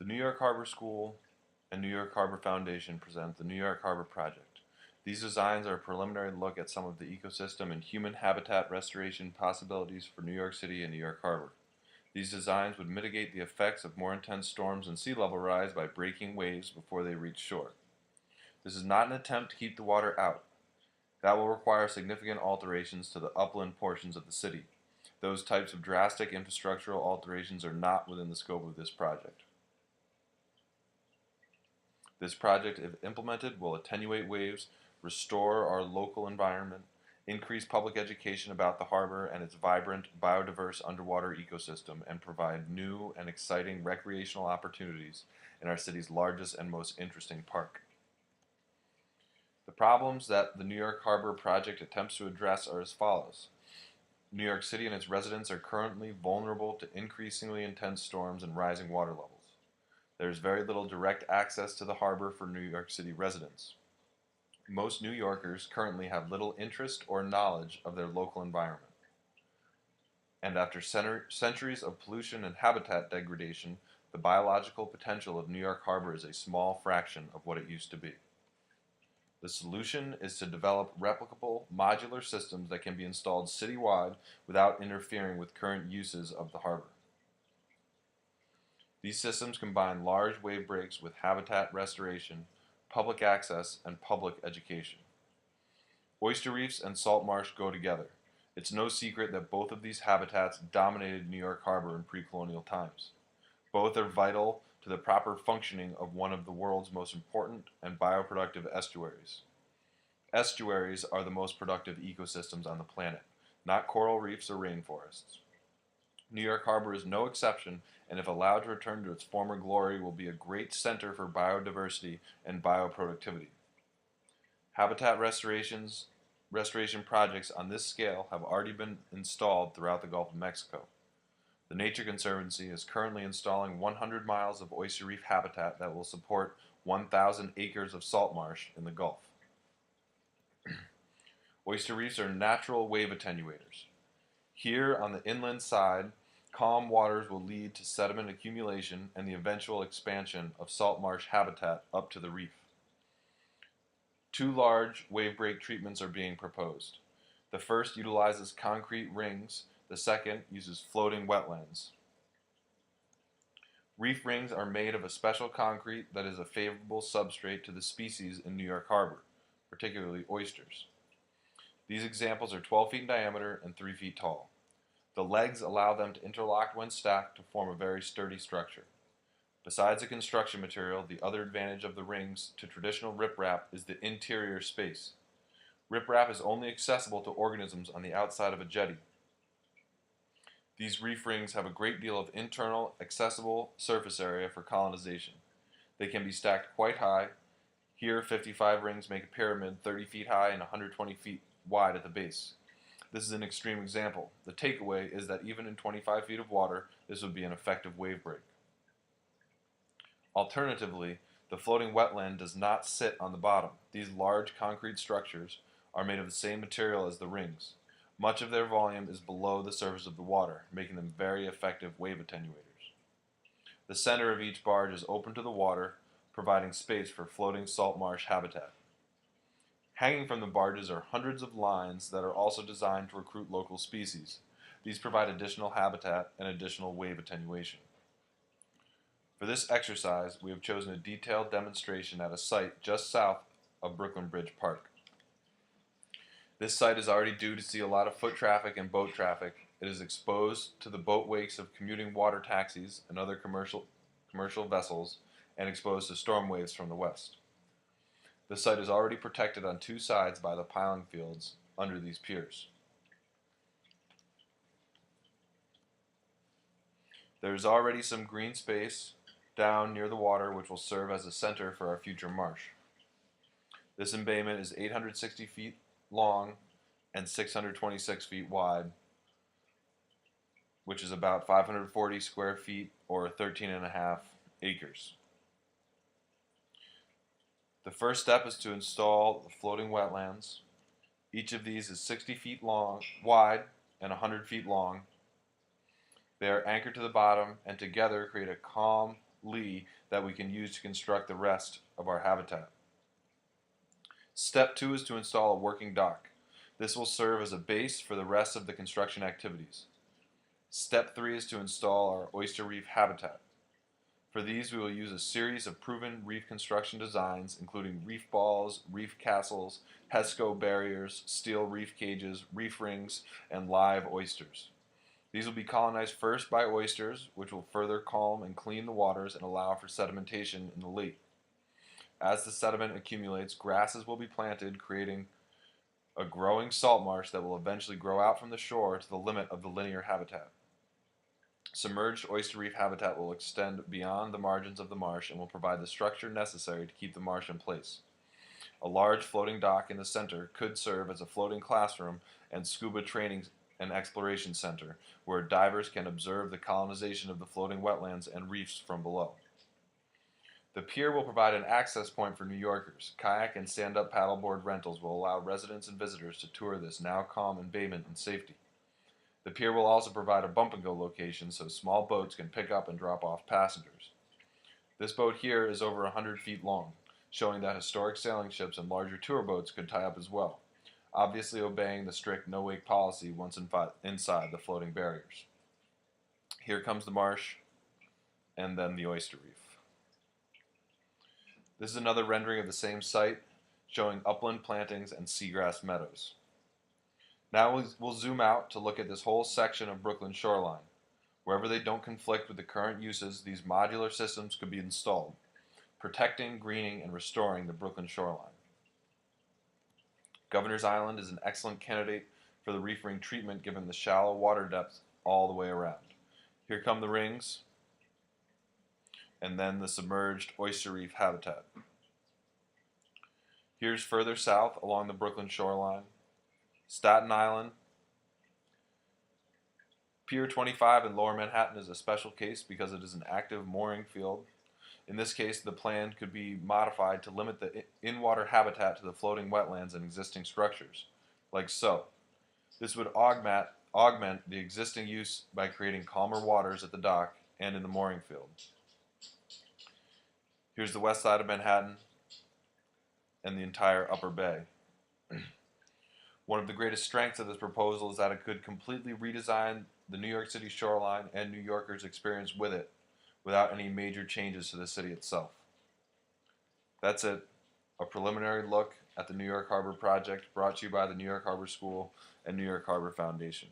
The New York Harbor School and New York Harbor Foundation present the New York Harbor Project. These designs are a preliminary look at some of the ecosystem and human habitat restoration possibilities for New York City and New York Harbor. These designs would mitigate the effects of more intense storms and sea level rise by breaking waves before they reach shore. This is not an attempt to keep the water out. That will require significant alterations to the upland portions of the city. Those types of drastic infrastructural alterations are not within the scope of this project. This project, if implemented, will attenuate waves, restore our local environment, increase public education about the harbor and its vibrant, biodiverse underwater ecosystem, and provide new and exciting recreational opportunities in our city's largest and most interesting park. The problems that the New York Harbor Project attempts to address are as follows. New York City and its residents are currently vulnerable to increasingly intense storms and rising water levels. There is very little direct access to the harbor for New York City residents. Most New Yorkers currently have little interest or knowledge of their local environment. And after centuries of pollution and habitat degradation, the biological potential of New York Harbor is a small fraction of what it used to be. The solution is to develop replicable, modular systems that can be installed citywide without interfering with current uses of the harbor. These systems combine large wave breaks with habitat restoration, public access, and public education. Oyster reefs and salt marsh go together. It's no secret that both of these habitats dominated New York Harbor in pre-colonial times. Both are vital to the proper functioning of one of the world's most important and bioproductive estuaries. Estuaries are the most productive ecosystems on the planet, not coral reefs or rainforests. New York Harbor is no exception, and if allowed to return to its former glory, will be a great center for biodiversity and bioproductivity. Habitat restoration projects on this scale have already been installed throughout the Gulf of Mexico. The Nature Conservancy is currently installing 100 miles of oyster reef habitat that will support 1,000 acres of salt marsh in the Gulf. Oyster reefs are natural wave attenuators. Here on the inland side, calm waters will lead to sediment accumulation and the eventual expansion of salt marsh habitat up to the reef. Two large wave break treatments are being proposed. The first utilizes concrete rings, the second uses floating wetlands. Reef rings are made of a special concrete that is a favorable substrate to the species in New York Harbor, particularly oysters. These examples are 12 feet in diameter and 3 feet tall. The legs allow them to interlock when stacked to form a very sturdy structure. Besides the construction material, the other advantage of the rings to traditional riprap is the interior space. Riprap is only accessible to organisms on the outside of a jetty. These reef rings have a great deal of internal, accessible surface area for colonization. They can be stacked quite high. Here, 55 rings make a pyramid 30 feet high and 120 feet wide at the base. This is an extreme example. The takeaway is that even in 25 feet of water, this would be an effective wave break. Alternatively, the floating wetland does not sit on the bottom. These large concrete structures are made of the same material as the rings. Much of their volume is below the surface of the water, making them very effective wave attenuators. The center of each barge is open to the water, providing space for floating salt marsh habitat. Hanging from the barges are hundreds of lines that are also designed to recruit local species. These provide additional habitat and additional wave attenuation. For this exercise, we have chosen a detailed demonstration at a site just south of Brooklyn Bridge Park. This site is already due to see a lot of foot traffic and boat traffic. It is exposed to the boat wakes of commuting water taxis and other commercial vessels, and exposed to storm waves from the west. The site is already protected on two sides by the piling fields under these piers. There is already some green space down near the water which will serve as a center for our future marsh. This embayment is 860 feet long and 626 feet wide, which is about 540 square feet or 13.5 acres. The first step is to install the floating wetlands. Each of these is 60 feet wide and 100 feet long. They are anchored to the bottom and together create a calm, lee that we can use to construct the rest of our habitat. Step 2 is to install a working dock. This will serve as a base for the rest of the construction activities. Step 3 is to install our oyster reef habitat. For these, we will use a series of proven reef construction designs, including reef balls, reef castles, pesco barriers, steel reef cages, reef rings, and live oysters. These will be colonized first by oysters, which will further calm and clean the waters and allow for sedimentation in the lake. As the sediment accumulates, grasses will be planted, creating a growing salt marsh that will eventually grow out from the shore to the limit of the linear habitat. Submerged oyster reef habitat will extend beyond the margins of the marsh and will provide the structure necessary to keep the marsh in place. A large floating dock in the center could serve as a floating classroom and scuba training and exploration center, where divers can observe the colonization of the floating wetlands and reefs from below. The pier will provide an access point for New Yorkers. Kayak and stand-up paddleboard rentals will allow residents and visitors to tour this now calm embayment in safety. The pier will also provide a bump-and-go location so small boats can pick up and drop off passengers. This boat here is over 100 feet long, showing that historic sailing ships and larger tour boats could tie up as well, obviously obeying the strict no-wake policy once inside the floating barriers. Here comes the marsh, and then the oyster reef. This is another rendering of the same site, showing upland plantings and seagrass meadows. Now we'll zoom out to look at this whole section of Brooklyn shoreline. Wherever they don't conflict with the current uses, these modular systems could be installed, protecting, greening, and restoring the Brooklyn shoreline. Governor's Island is an excellent candidate for the reef ring treatment given the shallow water depth all the way around. Here come the rings, and then the submerged oyster reef habitat. Here's further south along the Brooklyn shoreline. Staten Island. Pier 25 in Lower Manhattan is a special case because it is an active mooring field. In this case, the plan could be modified to limit the in-water habitat to the floating wetlands and existing structures, like so. This would augment the existing use by creating calmer waters at the dock and in the mooring field. Here's the west side of Manhattan and the entire Upper Bay. One of the greatest strengths of this proposal is that it could completely redesign the New York City shoreline and New Yorkers' experience with it without any major changes to the city itself. That's it, a preliminary look at the New York Harbor project brought to you by the New York Harbor School and New York Harbor Foundation.